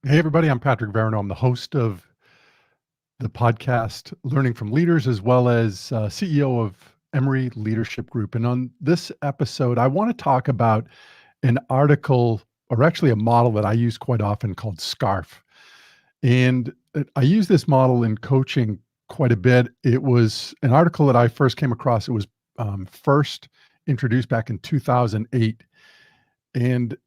Hey, everybody. I'm Patrick Verno. I'm the host of the podcast Learning from Leaders, as well as CEO of Emory Leadership Group. And on this episode, I want to talk about an article, or actually a model that I use quite often called SCARF. And I use this model in coaching quite a bit. It was an article that I first came across. It was first introduced back in 2008. And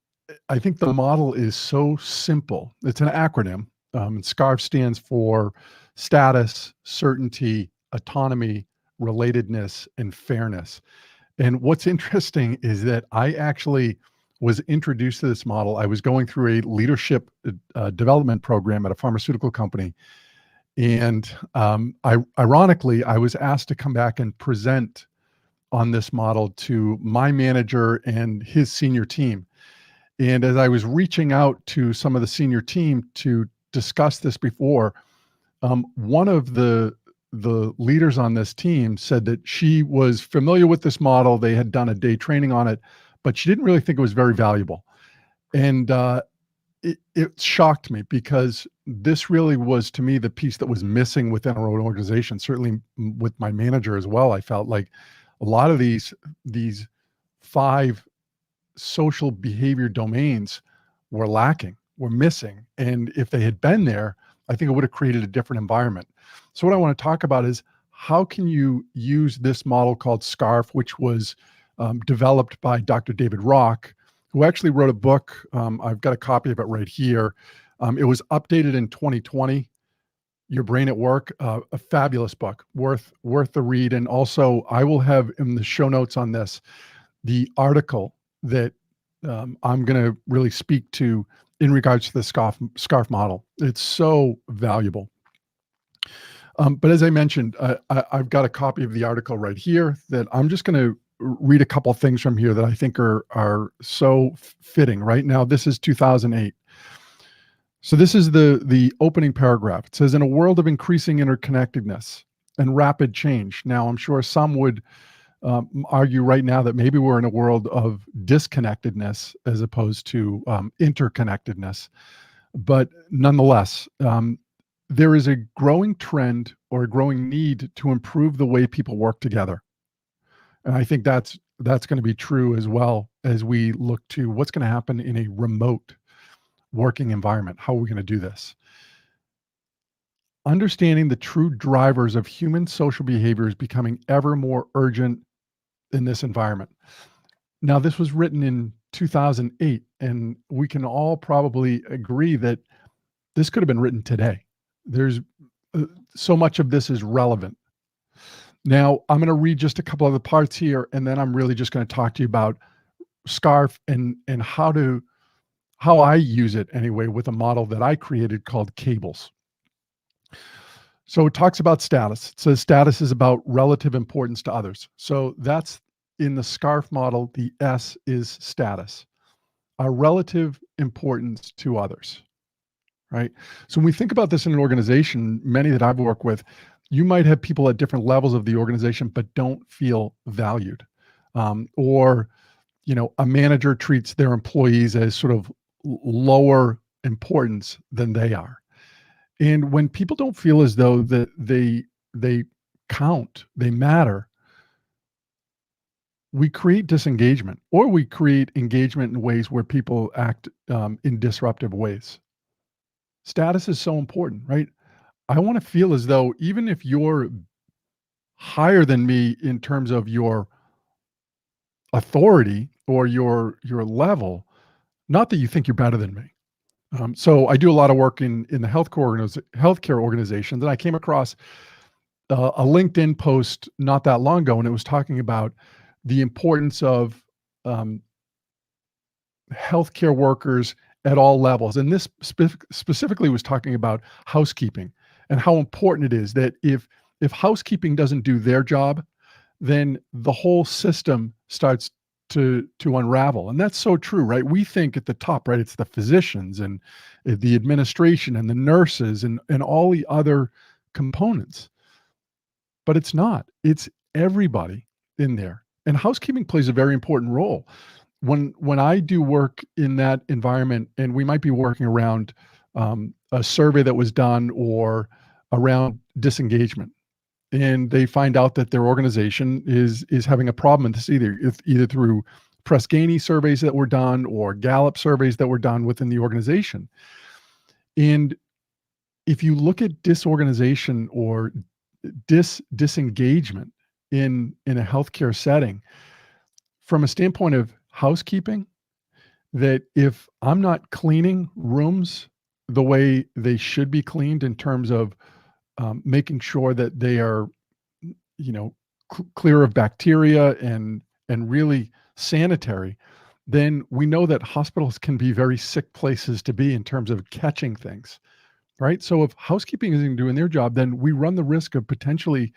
I think the model is so simple. It's an acronym. And SCARF stands for status, certainty, autonomy, relatedness, and fairness. And what's interesting is that I actually was introduced to this model. I was going through a leadership development program at a pharmaceutical company. And ironically, I was asked to come back and present on this model to my manager and his senior team. And as I was reaching out to some of the senior team to discuss this before, one of the leaders on this team said that she was familiar with this model. They had done a day training on it, but she didn't really think it was very valuable. And it shocked me because this really was, to me, the piece that was missing within our own organization. Certainly with my manager as well, I felt like a lot of these five social behavior domains were lacking, were missing. And if they had been there, I think it would have created a different environment. So what I want to talk about is how can you use this model called SCARF, which was developed by Dr. David Rock, who actually wrote a book. I've got a copy of it right here. It was updated in 2020. Your Brain at Work, a fabulous book, worth the read. And also, I will have in the show notes on this the article that I'm going to really speak to in regards to the SCARF model. It's so valuable. But as I mentioned, I've got a copy of the article right here that I'm just going to read a couple things from here that I think are so fitting. Right now, this is 2008. So this is the opening paragraph. It says, in a world of increasing interconnectedness and rapid change. Now, I'm sure some would argue right now that maybe we're in a world of disconnectedness as opposed to interconnectedness. But nonetheless, there is a growing trend or a growing need to improve the way people work together. And I think that's going to be true as well as we look to what's going to happen in a remote working environment. How are we going to do this? Understanding the true drivers of human social behavior is becoming ever more urgent in this environment. Now, this was written in 2008, and we can all probably agree that this could have been written today. There's so much of this is relevant. Now, I'm going to read just a couple of the parts here, and then I'm really just going to talk to you about SCARF and how I use it anyway with a model that I created called cables. So it talks about status. It says status is about relative importance to others. So that's in the SCARF model, the S is status, our relative importance to others, right? So when we think about this in an organization, many that I've worked with, you might have people at different levels of the organization, but don't feel valued. Or, a manager treats their employees as sort of lower importance than they are. And when people don't feel as though that they count, they matter, we create disengagement, or we create engagement in ways where people act in disruptive ways. Status is so important, right? I want to feel as though even if you're higher than me in terms of your authority or your level, not that you think you're better than me. So I do a lot of work in the healthcare organizations, and I came across a LinkedIn post not that long ago, and it was talking about the importance of healthcare workers at all levels. And this specifically was talking about housekeeping and how important it is that if housekeeping doesn't do their job, then the whole system starts to unravel. And that's so true, right? We think at the top, right, it's the physicians and the administration and the nurses and all the other components. But it's not. It's everybody in there. And housekeeping plays a very important role. When I do work in that environment, and we might be working around a survey that was done or around disengagement, and they find out that their organization is having a problem in this either through Press Ganey surveys that were done or Gallup surveys that were done within the organization. And if you look at disorganization or disengagement in a healthcare setting, from a standpoint of housekeeping, that if I'm not cleaning rooms the way they should be cleaned in terms of making sure that they are, you know, clear of bacteria and really sanitary, then we know that hospitals can be very sick places to be in terms of catching things, right? So if housekeeping isn't doing their job, then we run the risk of potentially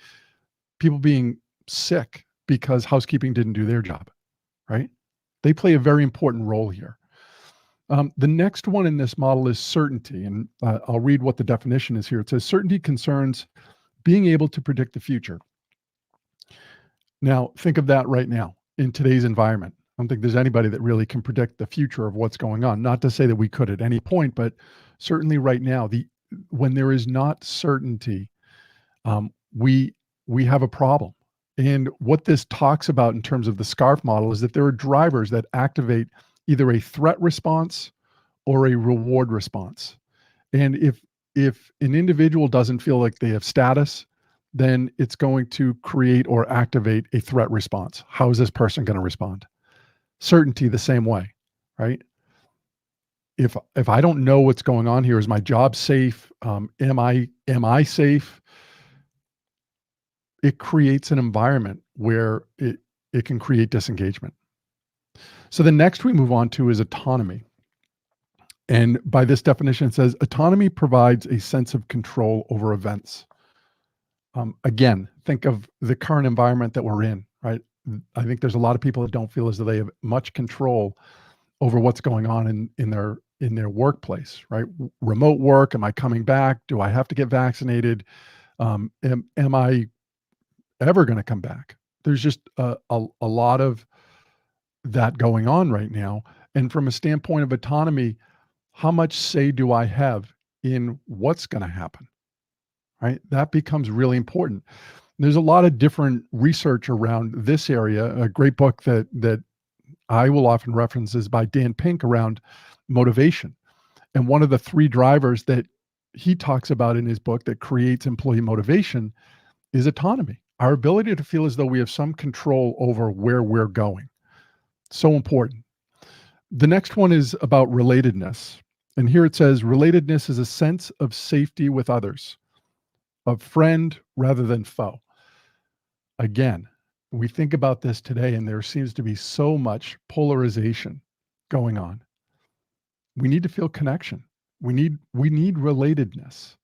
people being sick because housekeeping didn't do their job, right? They play a very important role here. The next one in this model is certainty, and I'll read what the definition is here. It says certainty concerns being able to predict the future. Now, think of that right now in today's environment. I don't think there's anybody that really can predict the future of what's going on. Not to say that we could at any point, but certainly right now, when there is not certainty, we have a problem. And what this talks about in terms of the SCARF model is that there are drivers that activate either a threat response or a reward response. And if an individual doesn't feel like they have status, then it's going to create or activate a threat response. How is this person going to respond? Certainty the same way, right? If I don't know what's going on here, is my job safe? Am I safe? It creates an environment where it can create disengagement. So the next we move on to is autonomy. And by this definition, it says autonomy provides a sense of control over events. Again, think of the current environment that we're in, right? I think there's a lot of people that don't feel as though they have much control over what's going on in their workplace, right? Remote work, am I coming back? Do I have to get vaccinated? Am I ever going to come back? There's just a lot of that going on right now. And from a standpoint of autonomy, how much say do I have in what's going to happen, right? That becomes really important. There's a lot of different research around this area. A great book that I will often reference is by Dan Pink around motivation. And one of the three drivers that he talks about in his book that creates employee motivation is autonomy, our ability to feel as though we have some control over where we're going. So important. The next one is about relatedness. And here it says, relatedness is a sense of safety with others, of friend rather than foe. Again, we think about this today, and there seems to be so much polarization going on. We need to feel connection. We need relatedness.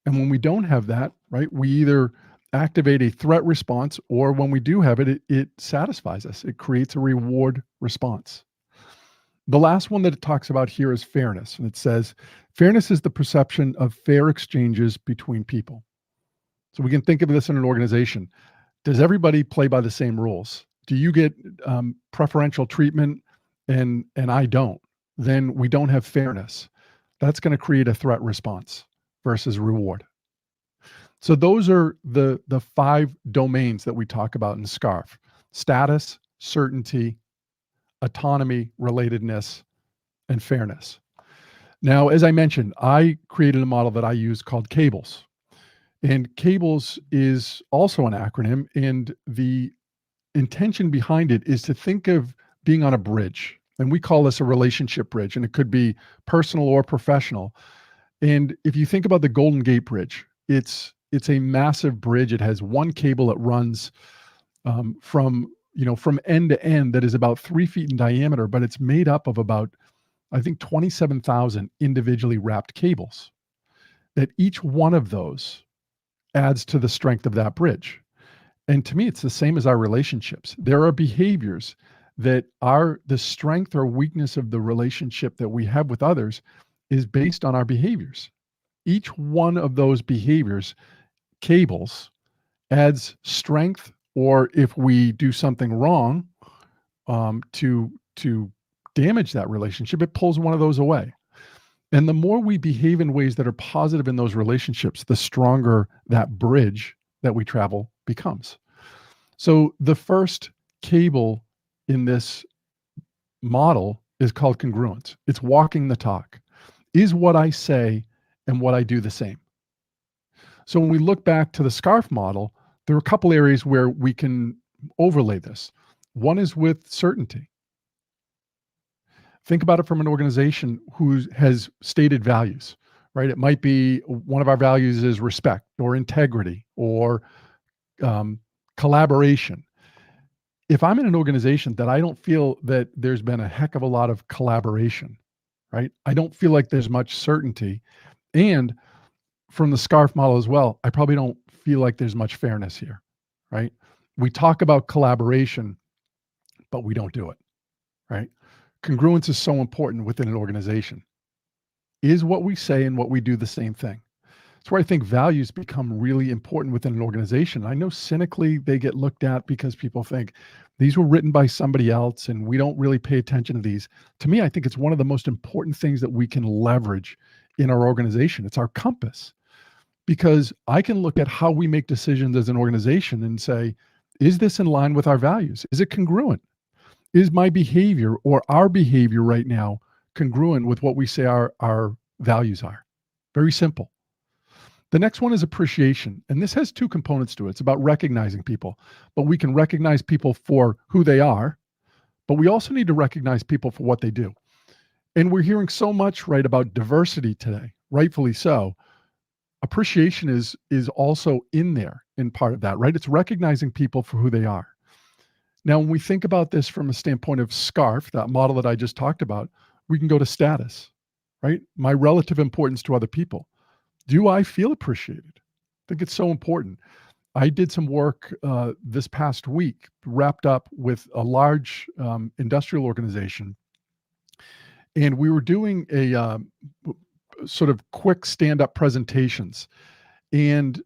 And when we don't have that, right, we either activate a threat response, or when we do have it, it satisfies us. It creates a reward response. The last one that it talks about here is fairness. And it says, fairness is the perception of fair exchanges between people. So we can think of this in an organization. Does everybody play by the same rules? Do you get preferential treatment and I don't? Then we don't have fairness. That's going to create a threat response versus reward. So those are the 5 domains that we talk about in SCARF: status, certainty, autonomy, relatedness, and fairness. Now, as I mentioned, I created a model that I use called CABLES. And CABLES is also an acronym, and the intention behind it is to think of being on a bridge. And we call this a relationship bridge, and it could be personal or professional. And if you think about the Golden Gate Bridge, it's a massive bridge. It has one cable that runs from end to end that is about 3 feet in diameter, but it's made up of about, I think, 27,000 individually wrapped cables. That each one of those adds to the strength of that bridge. And to me, it's the same as our relationships. There are behaviors that are the strength or weakness of the relationship that we have with others is based on our behaviors. Each one of those behaviors, cables, adds strength, or if we do something wrong to damage that relationship, it pulls one of those away. And the more we behave in ways that are positive in those relationships, the stronger that bridge that we travel becomes. So the first cable in this model is called congruence. It's walking the talk. Is what I say and what I do the same? So when we look back to the SCARF model, there are a couple areas where we can overlay this. One is with certainty. Think about it from an organization who has stated values, right? It might be one of our values is respect or integrity or um, collaboration. If I'm in an organization that I don't feel that there's been a heck of a lot of collaboration, right? I don't feel like there's much certainty. And from the SCARF model as well, I probably don't feel like there's much fairness here, right? We talk about collaboration, but we don't do it, right? Congruence is so important within an organization. Is what we say and what we do the same thing? That's where I think values become really important within an organization. I know cynically they get looked at because people think these were written by somebody else and we don't really pay attention to these. To me, I think it's one of the most important things that we can leverage in our organization. It's our compass because I can look at how we make decisions as an organization and say, is this in line with our values? Is it congruent? Is my behavior or our behavior right now congruent with what we say our values are? Very simple. The next one is appreciation. And this has two components to it. It's about recognizing people, but we can recognize people for who they are, but we also need to recognize people for what they do. And we're hearing so much, right, about diversity today, rightfully so. Appreciation is also in there in part of that, right? It's recognizing people for who they are. Now, when we think about this from a standpoint of SCARF, that model that I just talked about, we can go to status, right? My relative importance to other people. Do I feel appreciated? I think it's so important. I did some work this past week, wrapped up with a large industrial organization, and we were doing a sort of quick stand-up presentations. And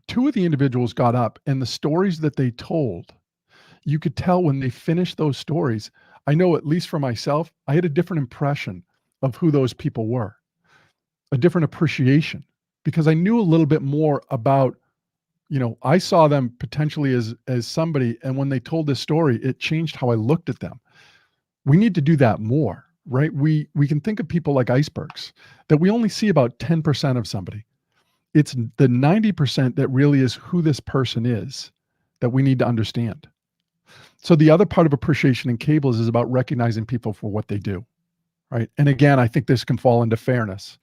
two of the individuals got up, and the stories that they told, you could tell when they finished those stories. I know, at least for myself, I had a different impression of who those people were, a different appreciation, because I knew a little bit more about, I saw them potentially as somebody, and when they told this story, it changed how I looked at them. We need to do that more, right? We can think of people like icebergs, that we only see about 10% of somebody. It's the 90% that really is who this person is that we need to understand. So the other part of appreciation in cables is about recognizing people for what they do, right? And again, I think this can fall into fairness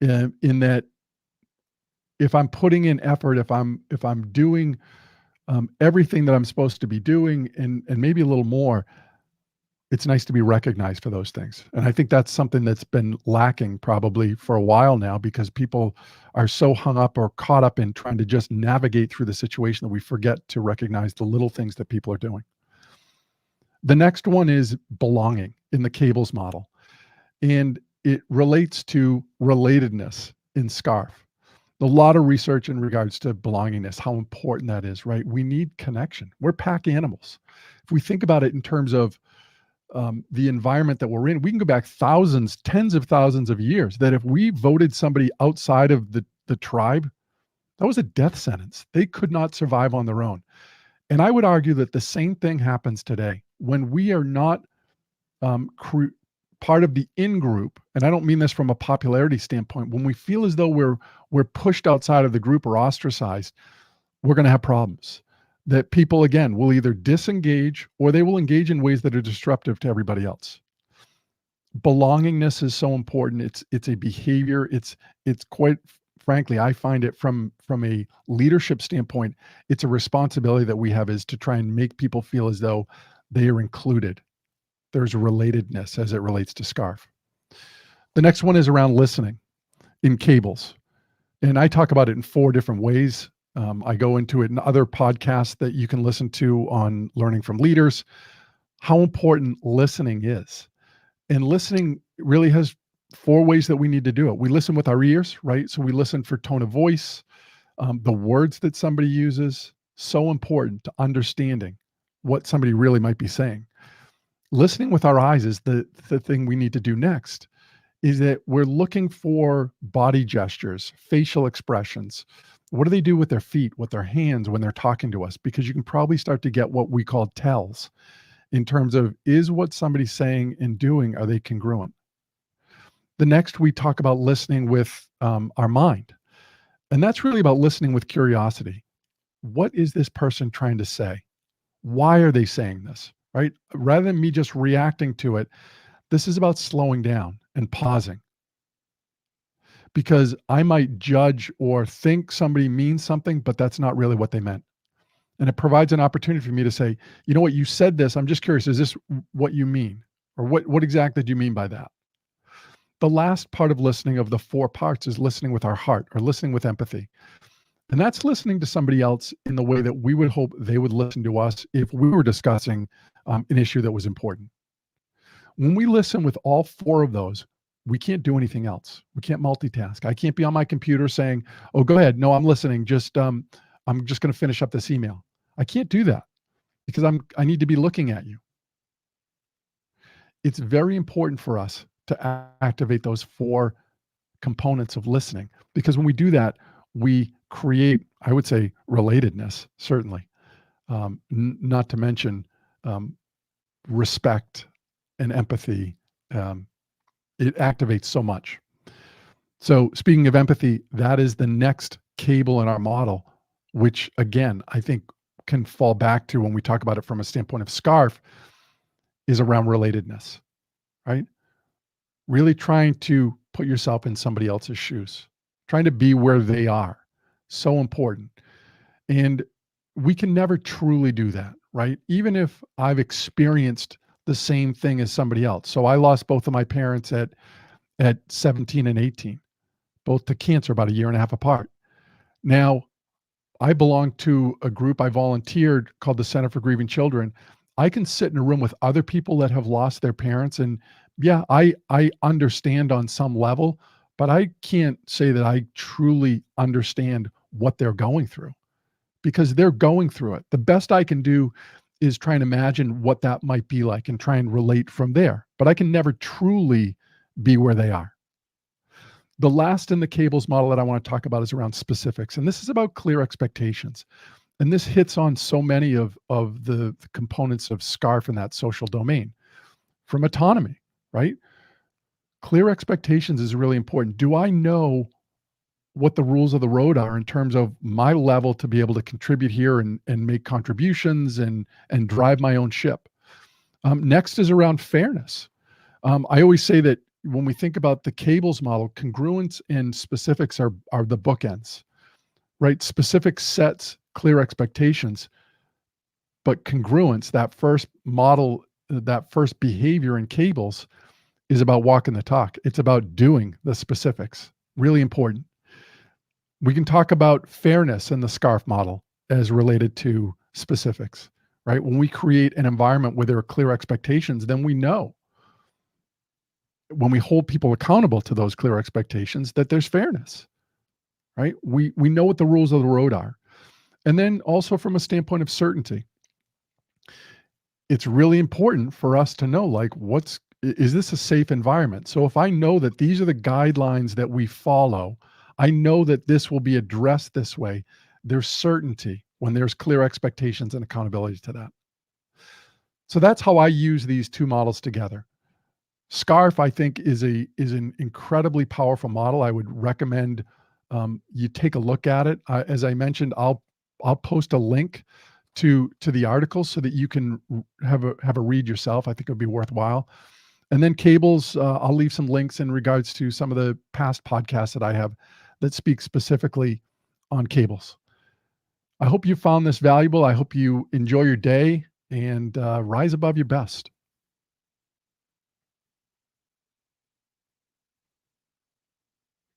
in that if I'm putting in effort, if I'm doing everything that I'm supposed to be doing and maybe a little more, it's nice to be recognized for those things. And I think that's something that's been lacking probably for a while now because people are so hung up or caught up in trying to just navigate through the situation that we forget to recognize the little things that people are doing. The next one is belonging in the cables model. And it relates to relatedness in SCARF. A lot of research in regards to belongingness, how important that is, right? We need connection. We're pack animals. If we think about it in terms of the environment that we're in, we can go back thousands, tens of thousands of years, that if we voted somebody outside of the tribe, that was a death sentence. They could not survive on their own. And I would argue that the same thing happens today when we are not part of the in-group, and I don't mean this from a popularity standpoint, when we feel as though we're pushed outside of the group or ostracized, we're going to have problems. That people, again, will either disengage or they will engage in ways that are disruptive to everybody else. Belongingness is so important. It's a behavior. It's quite frankly, I find it from a leadership standpoint, it's a responsibility that we have is to try and make people feel as though they are included. There's a relatedness as it relates to SCARF. The next one is around listening in cables. And I talk about it in 4 different ways. I go into it in other podcasts that you can listen to on learning from leaders, how important listening is. And listening really has 4 ways that we need to do it. We listen with our ears, right? So we listen for tone of voice, the words that somebody uses, so important to understanding what somebody really might be saying. Listening with our eyes is the thing we need to do next. is that we're looking for body gestures, facial expressions. What do they do with their feet, with their hands when they're talking to us? Because you can probably start to get what we call tells in terms of, is what somebody's saying and doing, are they congruent? The next, we talk about listening with our mind. And that's really about listening with curiosity. What is this person trying to say? Why are they saying this? Right? Rather than me just reacting to it, this is about slowing down and pausing, because I might judge or think somebody means something, but that's not really what they meant. And it provides an opportunity for me to say, you know what, you said this. I'm just curious, is this what you mean? Or what exactly do you mean by that? The last part of listening, of the four parts, is listening with our heart, or listening with empathy. And that's listening to somebody else in the way that we would hope they would listen to us if we were discussing an issue that was important. When we listen with all four of those, we can't do anything else. We can't multitask. I can't be on my computer saying, "Oh, go ahead. No, I'm listening. I'm just going to finish up this email." I can't do that because I need to be looking at you. It's very important for us to activate those four components of listening, because when we do that, we create, I would say, relatedness, certainly, not to mention um, respect and empathy. Um, it activates so much. So, speaking of empathy, that is the next cable in our model, which again, I think can fall back to, when we talk about it from a standpoint of SCARF, is around relatedness, right? Really trying to put yourself in somebody else's shoes, trying to be where they are. So important. And we can never truly do that, right? Even if I've experienced the same thing as somebody else. So I lost both of my parents at 17 and 18, both to cancer, about a year and a half apart. Now, I belong to a group I volunteered called the Center for Grieving Children. I can sit in a room with other people that have lost their parents, and yeah, I understand on some level, but I can't say that I truly understand what they're going through, because they're going through it. The best I can do is try and imagine what that might be like and try and relate from there, but I can never truly be where they are. The last in the cables model that I want to talk about is around specifics. And this is about clear expectations. And this hits on so many of the components of SCARF in that social domain. From autonomy, right? Clear expectations is really important. Do I know what the rules of the road are in terms of my level to be able to contribute here and make contributions and drive my own ship? Next is around fairness. I always say that when we think about the cables model, congruence and specifics are the bookends, right? Specific sets clear expectations, but congruence, that first model, that first behavior in cables, is about walking the talk. It's about doing the specifics. Really important. We can talk about fairness in the SCARF model as related to specifics, right? When we create an environment where there are clear expectations, then we know, when we hold people accountable to those clear expectations, that there's fairness, right? We know what the rules of the road are. And then also from a standpoint of certainty, it's really important for us to know, like, is this a safe environment? So if I know that these are the guidelines that we follow, I know that this will be addressed this way, there's certainty when there's clear expectations and accountability to that. So that's how I use these two models together. SCARF, I think, is an incredibly powerful model. I would recommend you take a look at it. As I mentioned, I'll post a link to the article so that you can have a read yourself. I think it would be worthwhile. And then cables, I'll leave some links in regards to some of the past podcasts that I have that speak specifically on cables. I hope you found this valuable. I hope you enjoy your day and rise above your best.